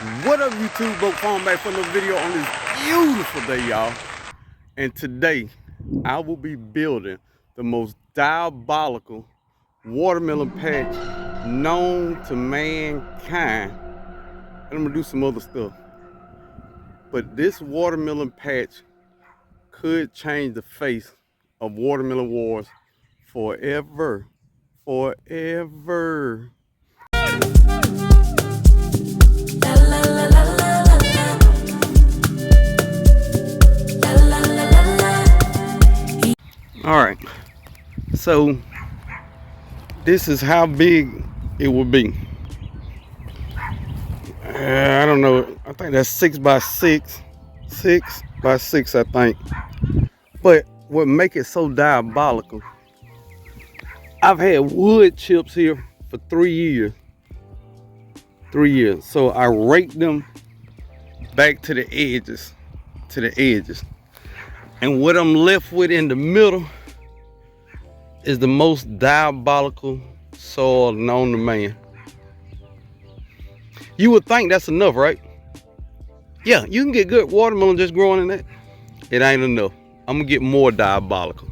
What up, YouTube? Brokefarmer back for another video on this beautiful day, y'all. And today, I will be building the most diabolical watermelon patch known to mankind. And I'm gonna do some other stuff. But this watermelon patch could change the face of watermelon wars forever. Forever. All right, so this is how big it will be. I don't know, I think that's 6 by 6, 6 by 6, I think. But what make it so diabolical, I've had wood chips here for 3 years. 3 years. So I raked them back to the edges, And what I'm left with in the middle is the most diabolical soil known to man. You would think that's enough, right? Yeah, you can get good watermelon just growing in that. It ain't enough. I'm gonna get more diabolical.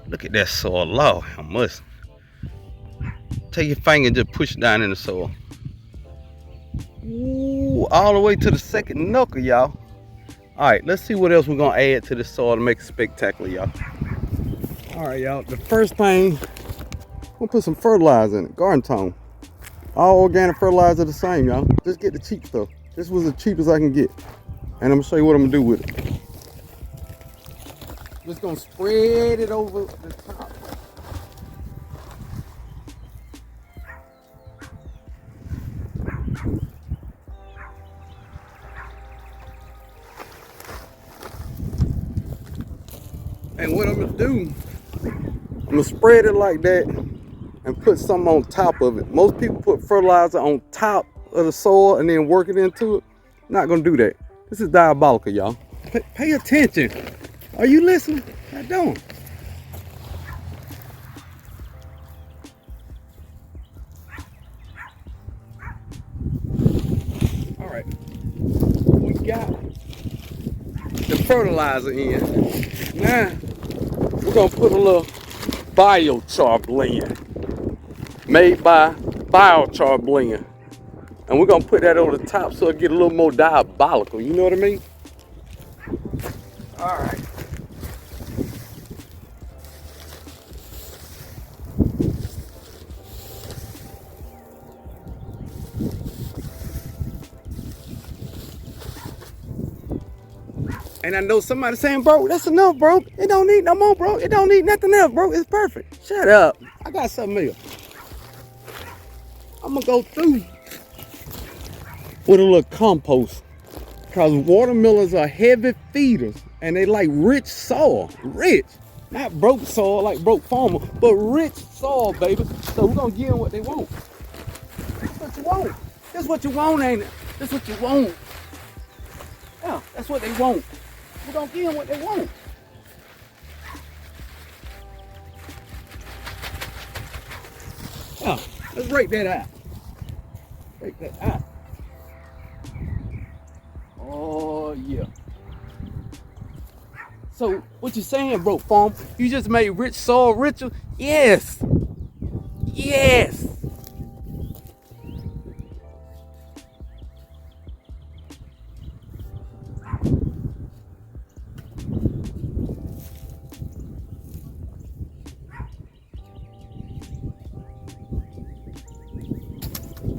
Look at that soil, Lord, I must. Take your finger and just push it down in the soil. Ooh, all the way to the second knuckle, y'all. All right, let's see what else we're gonna add to the soil to make it spectacular, y'all. All right, y'all, the first thing, we'll put some fertilizer in it, garden tone. All organic fertilizer the same, y'all. Just get the cheap stuff. This was the cheapest I can get. And I'm gonna show you what I'm gonna do with it. Just gonna spread it over the top. And what I'm gonna do, I'm gonna spread it like that and put something on top of it. Most people put fertilizer on top of the soil and then work it into it. I'm not gonna do that. This is diabolical, y'all. Pay attention. Are you listening? I don't. All right, we got the fertilizer in. Now, we're gonna put a little biochar blend made by biochar blend. And we're gonna put that over the top so it get a little more diabolical, you know what I mean? All right. And I know somebody saying, bro, that's enough, bro. It don't need no more, bro. It don't need nothing else, bro. It's perfect. Shut up. I got something else. I'm gonna go through with a little compost. Because watermelons are heavy feeders and they like rich soil. Rich. Not broke soil like Brokefarmer, but rich soil, baby. So we're gonna give them what they want. That's what you want. That's what you want, ain't it? That's what you want. Yeah, that's what they want. We're gonna give them what they want. Yeah, let's break that out. Break that out. Oh yeah. So what you saying, Brokefarmer? You just made rich soil richer? Yes. Yes.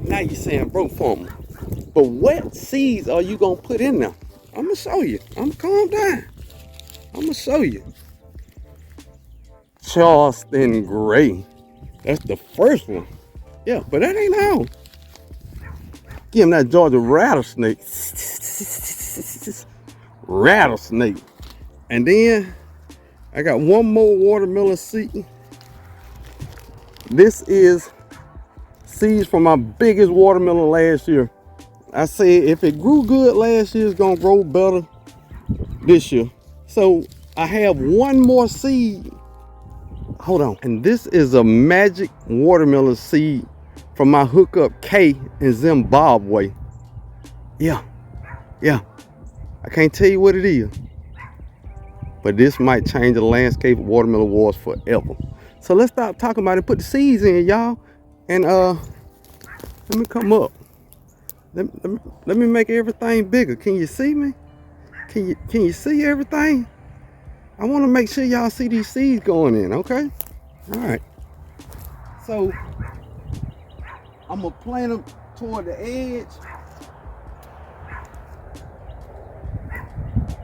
Now you're saying Brokefarmer. But what seeds are you gonna put in there? I'm gonna show you. I'm calm down. I'm gonna show you. Charleston Gray. That's the first one. Yeah, but that ain't all. Give him that Georgia rattlesnake. Rattlesnake. And then I got one more watermelon seed. This is seeds from my biggest watermelon last year. I said if it grew good last year, it's gonna grow better this year. So I have one more seed. Hold on. And this is a magic watermelon seed from my hookup K in Zimbabwe. Yeah, I can't tell you what it is, but this might change the landscape of watermelon wars forever. So let's stop talking about it, put the seeds in, y'all. And let me come up. Let me make everything bigger. Can you see me? Can you see everything? I want to make sure y'all see these seeds going in, okay? All right. So I'm gonna plant them toward the edge.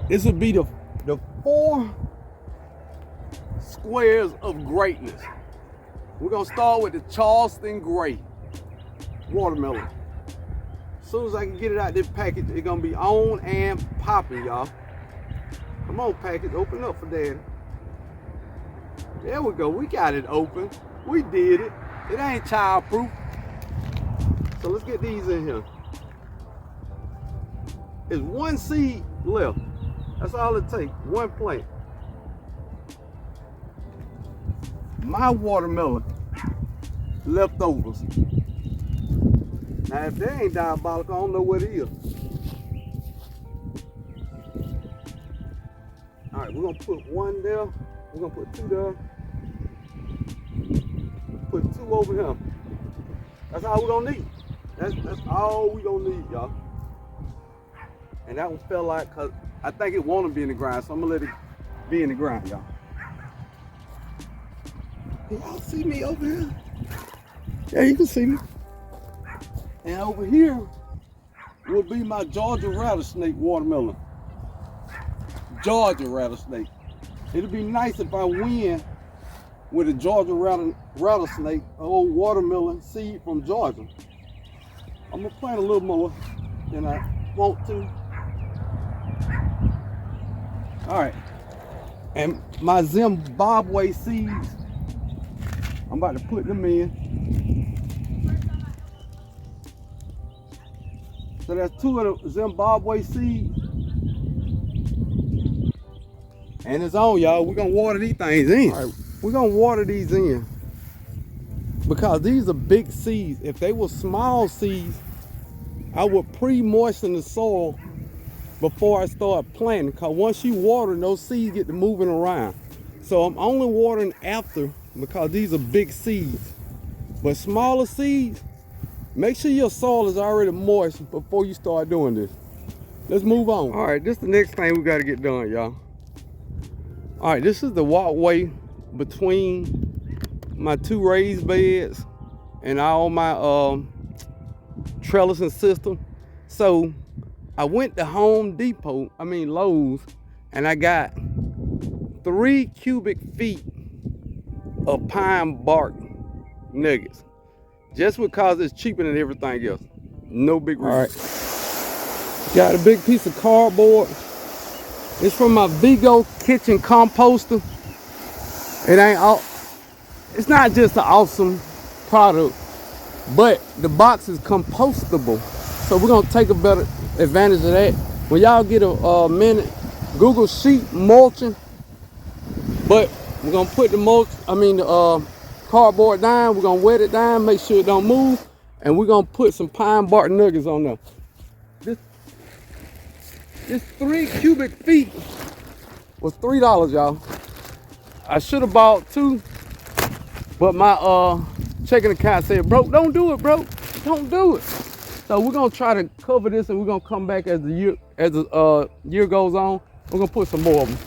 This would be the 4 squares of greatness. We're gonna start with the Charleston Gray watermelon. As soon as I can get it out this package, it's gonna be on and popping, y'all. Come on, package, open up for daddy. There we go, we got it open. We did it. It ain't childproof. So let's get these in here. There's 1 seed left. That's all it takes, 1 plant. My watermelon leftovers. Now if they ain't diabolical, I don't know what it is. All right, we're gonna put 1 there. We're gonna put 2 there. Put 2 over here. That's all we're gonna need. That's all we gonna need, y'all. And that one fell out because I think it wanna be in the ground, so I'm gonna let it be in the ground, y'all. Can y'all see me over here? Yeah, you can see me. And over here will be my Georgia rattlesnake watermelon. Georgia rattlesnake. It'll be nice if I win with a Georgia rattlesnake, an old watermelon seed from Georgia. I'm gonna plant a little more than I want to. All right, and my Zimbabwe seeds, I'm about to put them in. So that's 2 of the Zimbabwe seeds. And it's on, y'all. We're gonna water these things in. All right, we're gonna water these in because these are big seeds. If they were small seeds, I would pre-moisten the soil before I start planting, because once you water, those seeds get to moving around. So I'm only watering after, because these are big seeds. But smaller seeds, make sure your soil is already moist before you start doing this. Let's move on. All right, this is the next thing we got to get done, y'all. All right, this is the walkway between my 2 raised beds and all my trellising system. So I went to Lowe's, and I got 3 cubic feet of pine bark nuggets, just because it's cheaper than everything else. No big reason. All right, got a big piece of cardboard. It's from my Vigo kitchen composter. It's not just an awesome product, but the box is compostable. So we're gonna take a better advantage of that. When y'all get a minute, Google sheet mulching. But we're gonna put the cardboard down. We're gonna wet it down, make sure it don't move, and we're gonna put some pine bark nuggets on there. This 3 cubic feet was $3, y'all. I should have bought 2, but my checking account said, "Bro, don't do it, bro. Don't do it." So we're gonna try to cover this, and we're gonna come back as the year goes on. We're gonna put some more of them.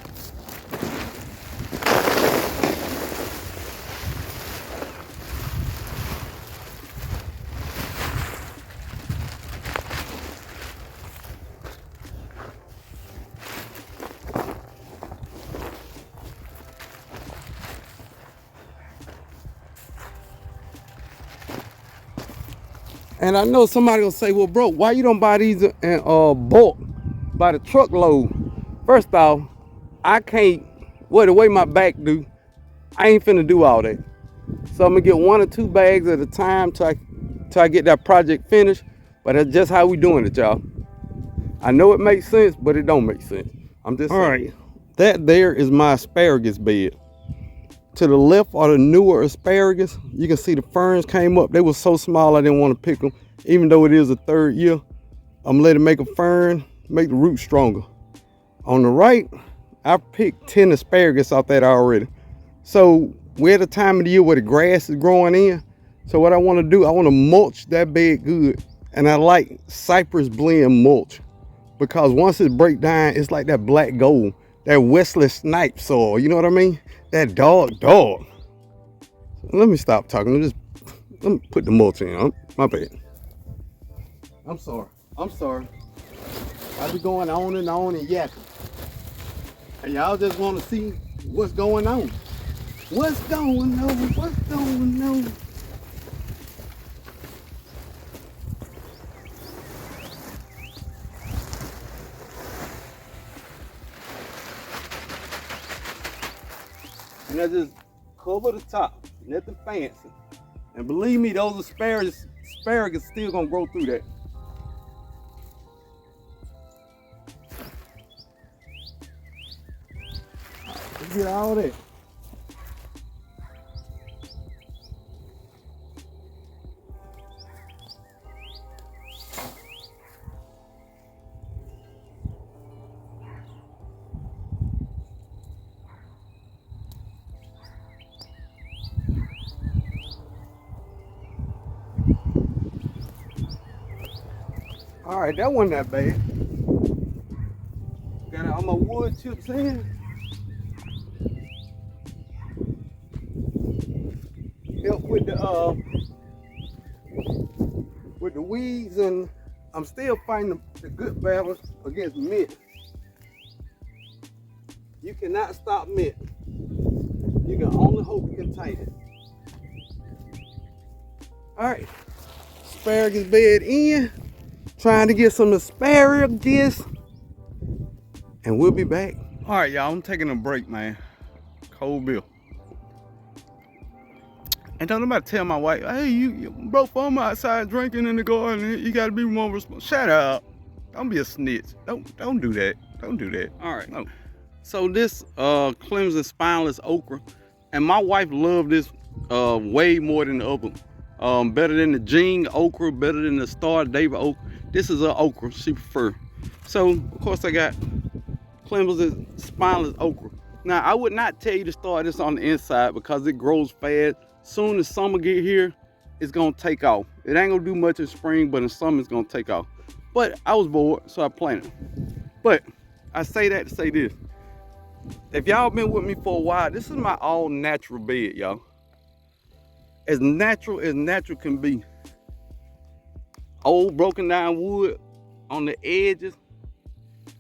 And I know somebody will say, "Well, bro, why you don't buy these in bulk by the truckload?" First off, I can't, the way my back do, I ain't finna do all that. So I'm gonna get 1 or 2 bags at a time till I get that project finished. But that's just how we doing it, y'all. I know it makes sense, but it don't make sense. I'm just saying. All right, that there is my asparagus bed. To the left are the newer asparagus. You can see the ferns came up. They were so small I didn't want to pick them, even though it is a 3rd year. I'm gonna let it make a fern, make the roots stronger. On the right, I picked 10 asparagus off that already. So we're at a time of the year where the grass is growing in. So what I want to do, I want to mulch that bed good. And I like cypress blend mulch, because once it breaks down, it's like that black gold, that Wesley Snipes soil. You know what I mean? That dog. Let me stop talking. Let me put the mulch in. Oh, my bad. I'm sorry. I be going on and yapping. And y'all just want to see what's going on. What's going on? And I just cover the top, nothing fancy. And believe me, those asparagus still gonna grow through that. Let's get all that. All right, that wasn't that bad. Got all my wood chips in. Help with the weeds, and I'm still finding the good balance against mint. You cannot stop mint. You can only hope to contain it. All right, asparagus bed in. Trying to get some asparagus, and we'll be back. All right, y'all, I'm taking a break, man. Cold bill. And don't nobody tell my wife, hey, you Brokefarmer outside drinking in the garden, you gotta be more responsible. Shut up. Don't be a snitch. Don't do that. Don't do that. All right. No. So this Clemson spineless okra, and my wife loved this way more than the other. Better than the Jing okra, better than the Star David okra. This is an okra she prefer. So of course I got Clemson spineless okra. Now I would not tell you to start this on the inside because it grows fast. Soon as summer get here, it's gonna take off. It ain't gonna do much in spring, but in summer it's gonna take off. But I was bored, so I planted. But I say that to say this. If y'all been with me for a while, this is my all natural bed, y'all. As natural can be. Old broken down wood on the edges.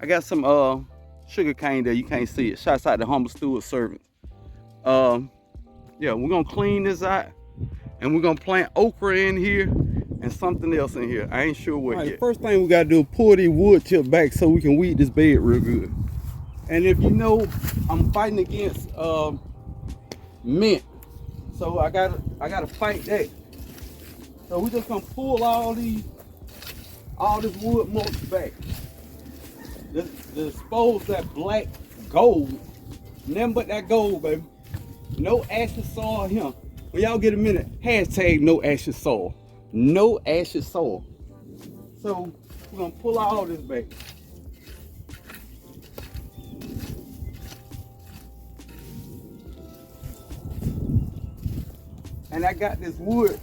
I got some sugar cane there, you can't see it. Shouts out to humble steward servant. Yeah, we're gonna clean this out and we're gonna plant okra in here and something else in here. I ain't sure what yet. First thing we gotta do is pull these wood chips back so we can weed this bed real good. And if you know, I'm fighting against mint. So I gotta fight that. So we just gonna pull all this wood mulch back. To expose that black gold. Nothing but that gold, baby. No ashes soil here. When y'all get a minute, hashtag no ashes soil. No ashes soil. So we're gonna pull all this back. And I got this wood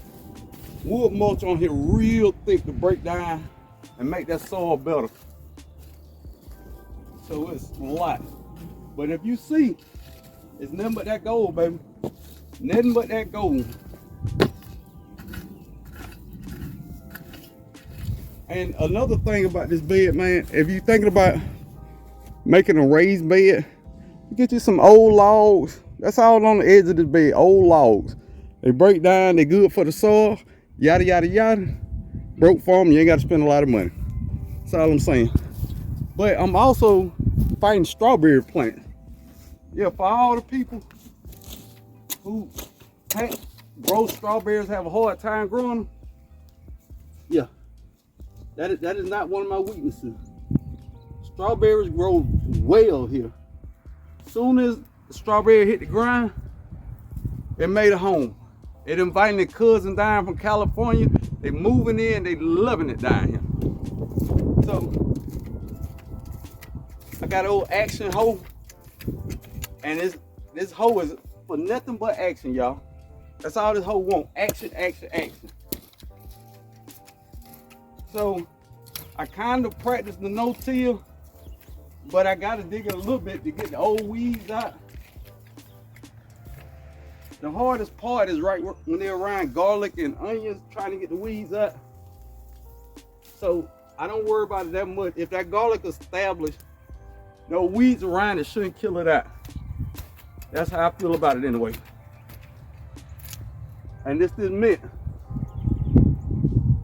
mulch on here real thick to break down and make that soil better. So it's a lot. But if you see, it's nothing but that gold, baby. Nothing but that gold. And another thing about this bed, man, if you're thinking about making a raised bed, you get you some old logs. That's all on the edge of this bed, old logs. They break down, they're good for the soil, yada, yada, yada. Brokefarmer, you ain't got to spend a lot of money. That's all I'm saying. But I'm also fighting strawberry plants. Yeah, for all the people who can't grow strawberries, have a hard time growing them. Yeah, that is not one of my weaknesses. Strawberries grow well here. Soon as the strawberry hit the ground, it made a home. It inviting their cousin down from California. They moving in, they loving it down here. So I got an old action hoe, and this hoe is for nothing but action, y'all. That's all this hoe want. Action, action, action. So I kind of practice the no-till, but I gotta dig it a little bit to get the old weeds out. The hardest part is right when they're around garlic and onions, trying to get the weeds out. So I don't worry about it that much. If that garlic is established, no weeds around it shouldn't kill it out. That's how I feel about it anyway. And this is mint.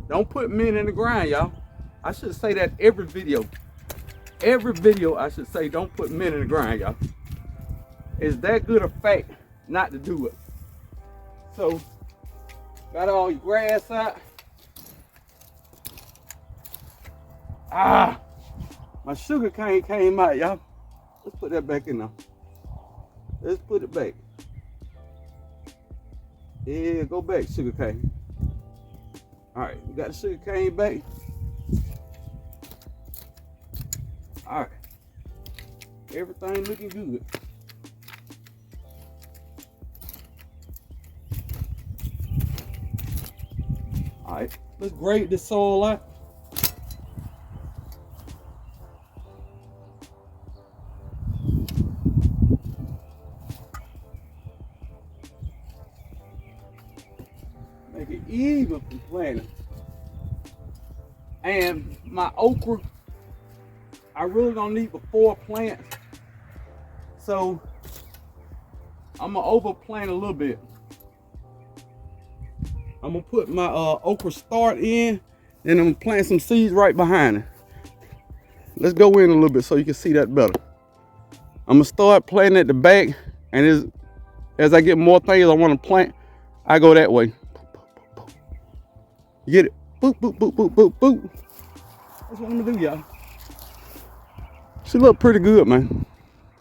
Don't put mint in the ground, y'all. I should say that every video. Every video I should say don't put mint in the ground, y'all. It's that good a fact not to do it. So, got all your grass out. Ah, my sugar cane came out, y'all. Let's put that back in now. Let's put it back. Yeah, go back, sugar cane. All right, we got the sugar cane back. All right, everything looking good. All right, let's grade this soil out. Make it even for planting. And my okra, I really don't need but 4 plants. So I'm gonna overplant a little bit. I'm gonna put my okra start in, and I'm gonna plant some seeds right behind it. Let's go in a little bit so you can see that better. I'm gonna start planting at the back, and as I get more things I want to plant, I go that way. You get it? Boop, boop, boop, boop, boop, boop. That's what I'm gonna do, y'all. She look pretty good, man.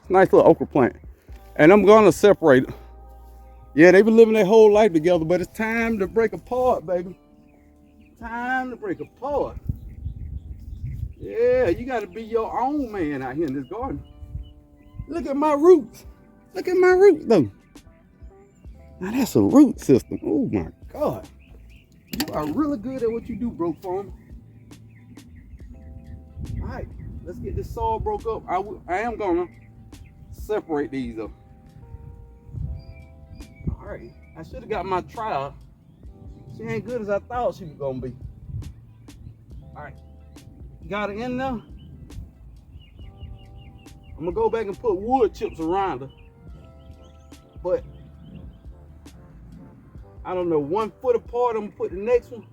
Nice little okra plant. And I'm gonna separate it. Yeah, they've been living their whole life together, but it's time to break apart, baby. Time to break apart. Yeah, you gotta be your own man out here in this garden. Look at my roots. Look at my roots, though. Now that's a root system. Oh my God. You are really good at what you do, Brokefarmer. All right, let's get this soil broke up. I am gonna separate these up. All right, I should have got my trowel. She ain't good as I thought she was gonna be. All right, got her in there. I'm gonna go back and put wood chips around her. But I don't know, 1 foot apart, I'm gonna put the next one.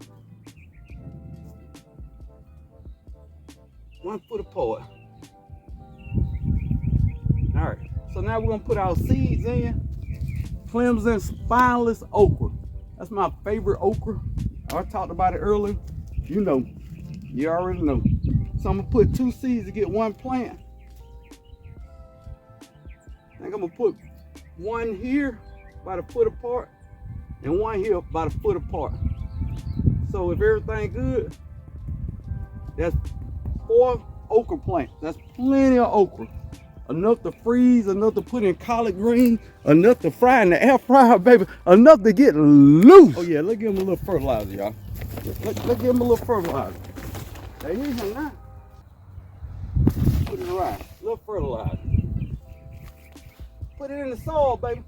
1 foot apart. All right, so now we're gonna put our seeds in. Clemson spineless okra. That's my favorite okra. I talked about it earlier. You know, you already know. So I'm gonna put 2 seeds to get 1 plant. I think I'm gonna put 1 here about 1 foot apart, and 1 here about 1 foot apart. So if everything good, that's 4 okra plants. That's plenty of okra. Enough to freeze, enough to put in collard greens, enough to fry in the air fryer, baby. Enough to get loose. Oh yeah, let's give them a little fertilizer, y'all. Let's give them a little fertilizer. They need some now. Put it around. A little fertilizer. Put it in the soil, baby.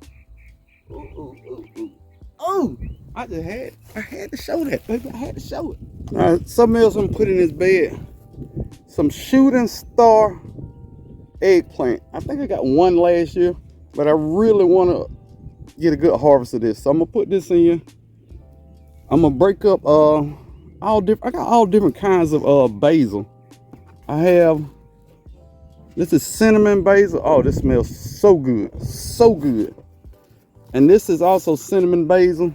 Ooh, ooh, ooh, ooh. Oh, I had to show that, baby. I had to show it. All right, something else I'm putting in this bed. Some shooting star eggplant. I think I got 1 last year, but I really want to get a good harvest of this. So I'm gonna put this in. I'm gonna break up I got all different kinds of basil. This is cinnamon basil. Oh, this smells so good, so good. And this is also cinnamon basil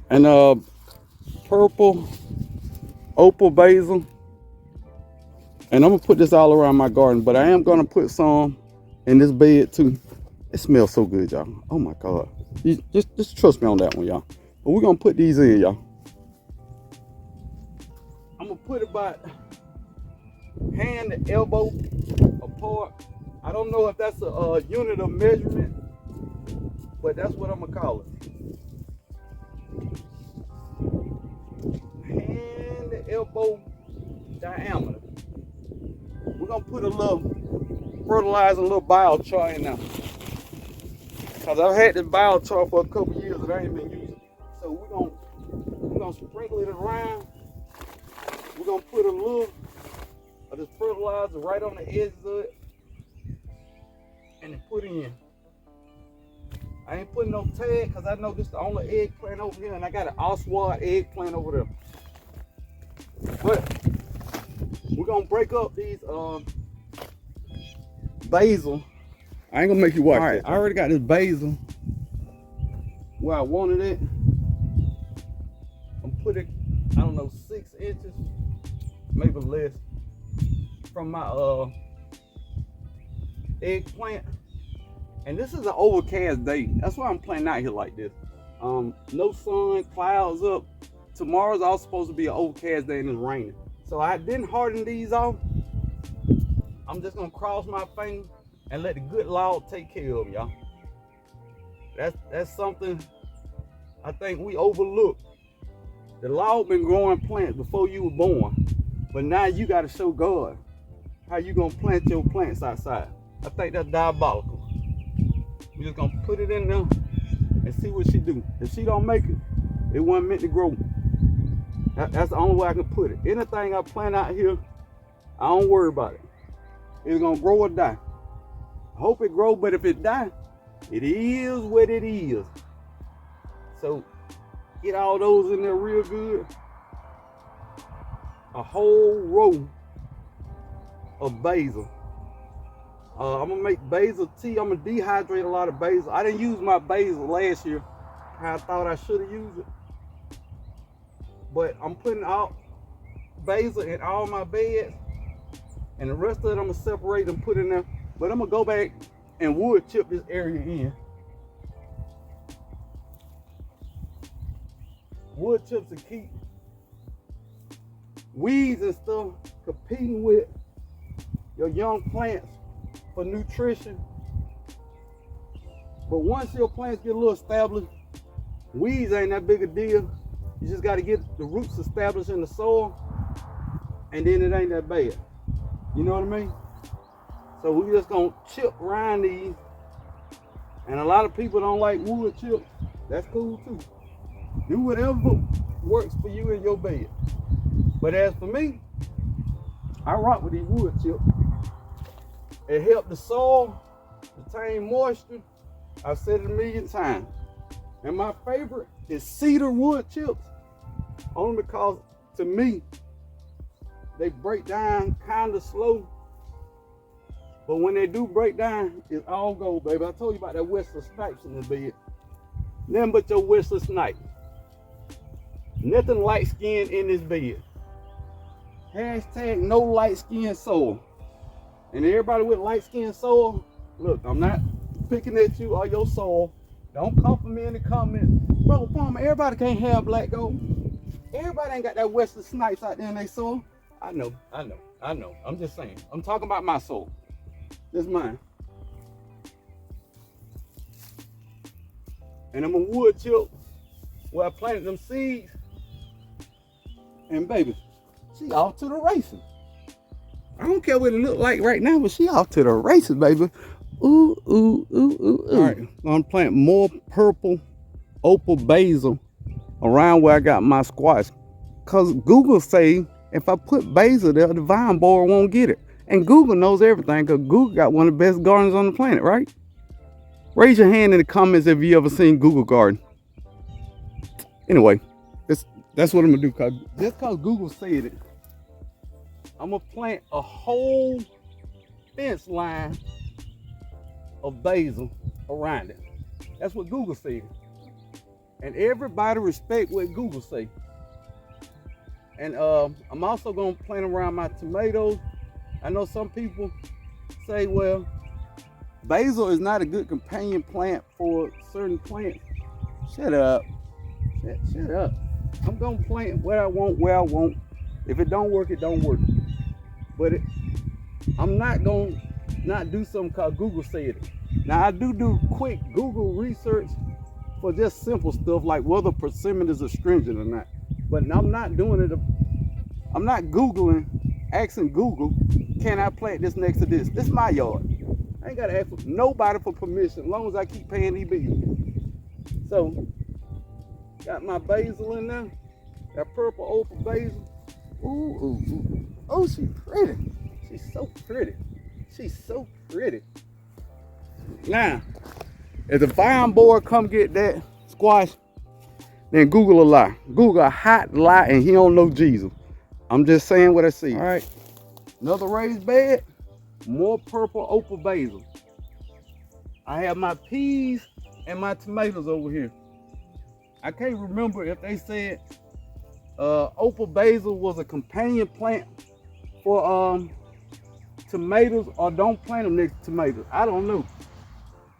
and purple opal basil. And I'm gonna put this all around my garden, but I am gonna put some in this bed too. It smells so good, y'all. Oh my God. You just trust me on that one, y'all. But we're gonna put these in, y'all. I'm gonna put about hand to elbow apart. I don't know if that's a unit of measurement, but that's what I'm gonna call it. Hand to elbow diameter. We're gonna put a little fertilizer, a little biochar in there. Cause I've had this biochar for a couple years and I ain't been using it. So we're gonna sprinkle it around. We're gonna put a little of this fertilizer right on the edges of it and then put it in. I ain't putting no tag because I know this is the only eggplant over here and I got an Oswald eggplant over there. But we're gonna break up these basil. I ain't gonna make you watch. All right, I already got this basil where I wanted it. I'm putting, I don't know, 6 inches, maybe less, from my eggplant. And this is an overcast day. That's why I'm planting out here like this. No sun, clouds up. Tomorrow's all supposed to be an overcast day and it's raining. So I didn't harden these off. I'm just gonna cross my fingers and let the good Lord take care of y'all. That's something I think we overlook. The Lord been growing plants before you were born, but now you got to show God how you gonna plant your plants outside. I think that's diabolical. We're just gonna put it in there and see what she do. If she don't make it, it wasn't meant to grow. That's the only way I can put it. Anything I plant out here, I don't worry about it. It's gonna grow or die. I hope it grows, but if it die, it is what it is. So get all those in there real good. A whole row of basil. I'm gonna make basil tea. I'm gonna dehydrate a lot of basil. I didn't use my basil last year how I thought I should have used it. But I'm putting out basil in all my beds, and the rest of it I'm gonna separate and put in there. But I'm gonna go back and wood chip this area in. Wood chips to keep weeds and stuff competing with your young plants for nutrition. But once your plants get a little established, weeds ain't that big a deal. You just got to get the roots established in the soil, and then it ain't that bad. You know what I mean? So we just gonna chip around these. And a lot of people don't like wood chips. That's cool too. Do whatever works for you in your bed. But as for me, I rock with these wood chips. It helps the soil retain moisture. I've said it a million times. And my favorite is cedar wood chips. Only because, to me, they break down kind of slow. But when they do break down, it's all gold, baby. I told you about that Wesley Snipes in the bed. Nothing but your Wesley Snipes. Nothing light skinned in this bed. Hashtag no light skinned soul. And everybody with light skinned soul, look, I'm not picking at you or your soul. Don't come for me in the comments. Brokefarmer, everybody can't have black gold. Everybody ain't got that Wesley Snipes out there in their soul. I know. I'm just saying. I'm talking about my soul. This is mine. And I'm a wood chip where I planted them seeds. And baby, she off to the races. I don't care what it look like right now, but she off to the races, baby. Ooh, ooh, ooh, ooh, ooh. All right, I'm gonna plant more purple opal basil around where I got my squash. Cause Google say if I put basil there, the vine borer won't get it. And Google knows everything, cause Google got one of the best gardens on the planet, right? Raise your hand in the comments if you ever seen Google Garden. Anyway, that's what I'm gonna do. Cause just cause Google said it, I'm gonna plant a whole fence line of basil around it. That's what Google said. And everybody respect what Google say. And I'm also gonna plant around my tomatoes. I know some people say, well, basil is not a good companion plant for certain plants. Shut up. Shut up. I'm gonna plant what I want, where I want. If it don't work, it don't work. But I'm not gonna not do something called Google said it. Now I do quick Google research for just simple stuff like whether persimmon is astringent or not. But I'm not doing it. I'm not Googling, asking Google, can I plant this next to this? This is my yard. I ain't gotta ask for nobody for permission as long as I keep paying these bills. So, got my basil in there. That purple opal basil. Ooh. Oh, she's pretty. She's so pretty. She's so pretty. Now, if the vine board come get that squash, then Google a lie. Google a hot lie and he don't know Jesus. I'm just saying what I see. All right, another raised bed, more purple opal basil. I have my peas and my tomatoes over here. I can't remember if they said opal basil was a companion plant for tomatoes or don't plant them next to tomatoes. I don't know.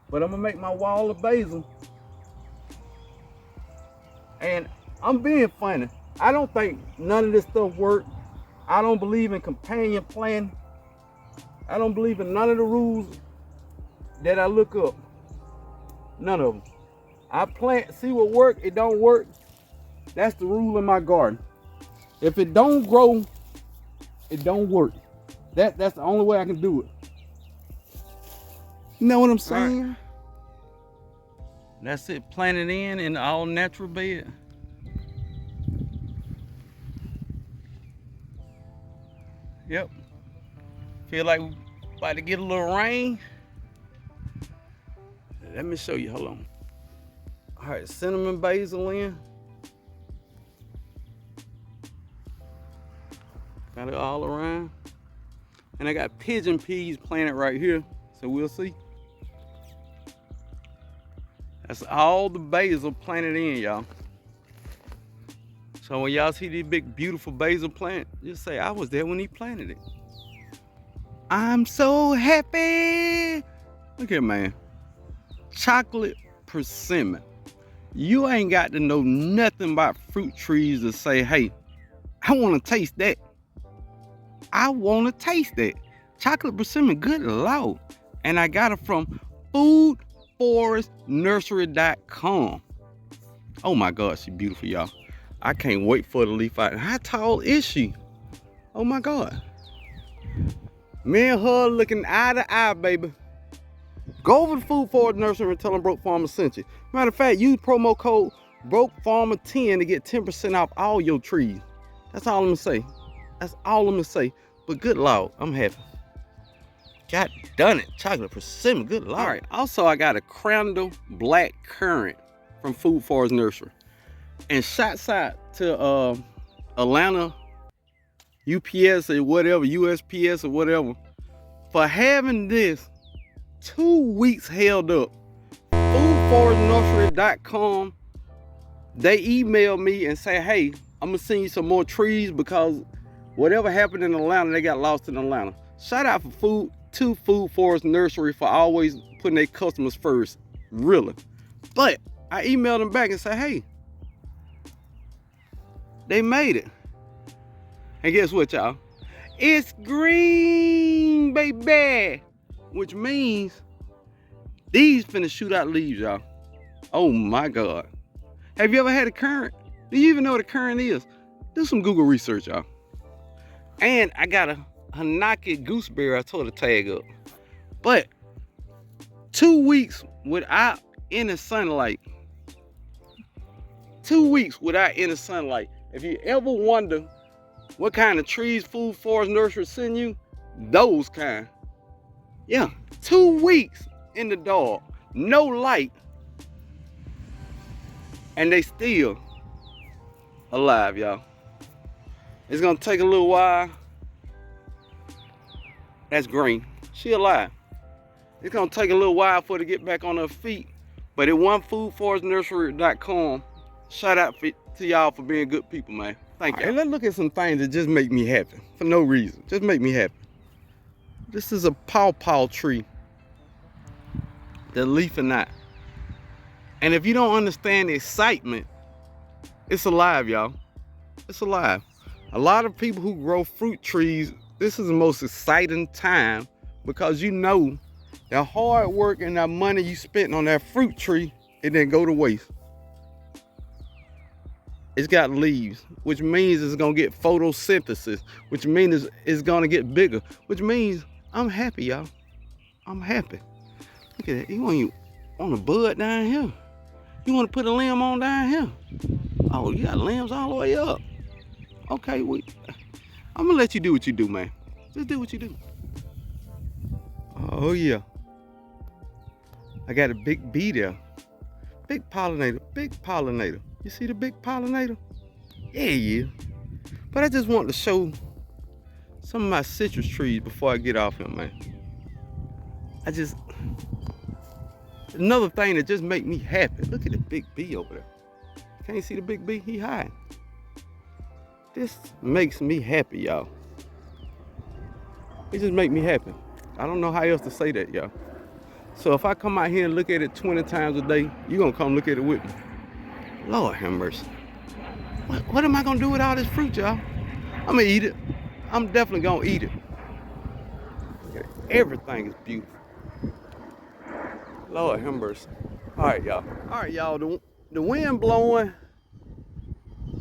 But I'm gonna make my wall of basil. And I'm being funny. I don't think none of this stuff works. I don't believe in companion planting. I don't believe in none of the rules that I look up. None of them. I plant, see what works, it don't work. That's the rule in my garden. If it don't grow, it don't work. That's the only way I can do it. You know what I'm saying? Right. That's it, planted in all natural bed. Yep. Feel like we're about to get a little rain. Let me show you, hold on. All right, cinnamon basil in. Got it all around. And I got pigeon peas planted right here, so we'll see. That's all the basil planted in, y'all. So when y'all see this big, beautiful basil plant, just say, I was there when he planted it. I'm so happy. Look here, man. Chocolate persimmon. You ain't got to know nothing about fruit trees to say, hey, I want to taste that. I want to taste that. Chocolate persimmon, good Lord. And I got it from foodforestnursery.com. Oh my God, she's beautiful, y'all. I can't wait for her to leaf out. How tall is she? Oh my God. Me and her looking eye to eye, baby. Go over to Food Forest Nursery and tell them Brokefarmer sent you. Matter of fact, use promo code Brokefarmer10 to get 10% off all your trees. That's all I'm gonna say. That's all I'm gonna say. But good Lord, I'm happy. God done it. Chocolate persimmon, good Lord. All right, also I got a Crandall black currant from Food Forest Nursery. And shouts out to Atlanta UPS or whatever, USPS or whatever, for having this 2 weeks held up. Foodforestnursery.com, they emailed me and say, hey, I'm gonna send you some more trees because whatever happened in Atlanta, they got lost in Atlanta. Shout out to Food Forest Nursery for always putting their customers first, really. But I emailed them back and said, hey, they made it. And guess what, y'all? It's green, baby. Which means these finna shoot out leaves, y'all. Oh my God. Have you ever had a currant? Do you even know what a currant is? Do some Google research, y'all. And I got a Hanaki gooseberry I told her to tag up. But 2 weeks without any sunlight. 2 weeks without any sunlight. If you ever wonder what kind of trees Food Forest Nursery send you, those kind. Yeah, 2 weeks in the dark, no light, and they still alive, y'all. It's gonna take a little while. That's green. She alive. It's gonna take a little while for her to get back on her feet, but it won foodforestnursery.com. Shout out to y'all for being good people, man. Thank you. And let's look at some things that just make me happy for no reason. Just make me happy. This is a pawpaw tree. The leaf or not. And if you don't understand the excitement, it's alive, y'all. It's alive. A lot of people who grow fruit trees, this is the most exciting time because you know that hard work and that money you spent on that fruit tree, it didn't go to waste. It's got leaves, which means it's gonna get photosynthesis, which means it's gonna get bigger, which means I'm happy, y'all. I'm happy. Look at that. You want a bud down here? You want to put a limb on down here? Oh, you got limbs all the way up. Okay, I'm gonna let you do what you do, man. Just do what you do. Oh yeah. I got a big bee there. Big pollinator, big pollinator. You see the big pollinator? Yeah. But I just want to show some of my citrus trees before I get off here, man. Another thing that just make me happy. Look at the big bee over there. Can't you see the big bee? He hiding. This makes me happy, y'all. It just make me happy. I don't know how else to say that, y'all. So if I come out here and look at it 20 times a day, you gonna come look at it with me. Lord have mercy. What am I gonna do with all this fruit, y'all? I'm gonna eat it. I'm definitely gonna eat it. Everything is beautiful. Lord have mercy. All right, y'all. The wind blowing.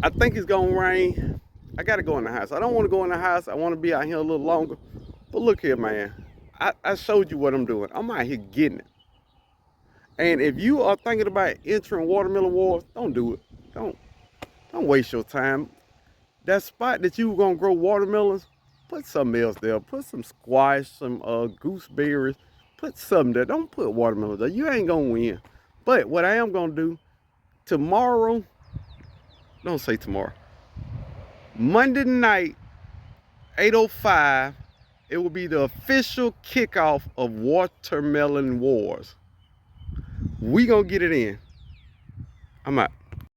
I think it's gonna rain. I gotta go in the house. I don't want to go in the house. I want to be out here a little longer. But look here, man. I showed you what I'm doing. I'm out here getting it. And if you are thinking about entering watermelon wars, don't do it. Don't waste your time. That spot that you were gonna grow watermelons, put something else there. Put some squash, some gooseberries. Put something there. Don't put watermelons there. You ain't gonna win. But what I am gonna do tomorrow, don't say tomorrow, Monday night, 8:05, it will be the official kickoff of Watermelon Wars. We gonna get it in. I'm out.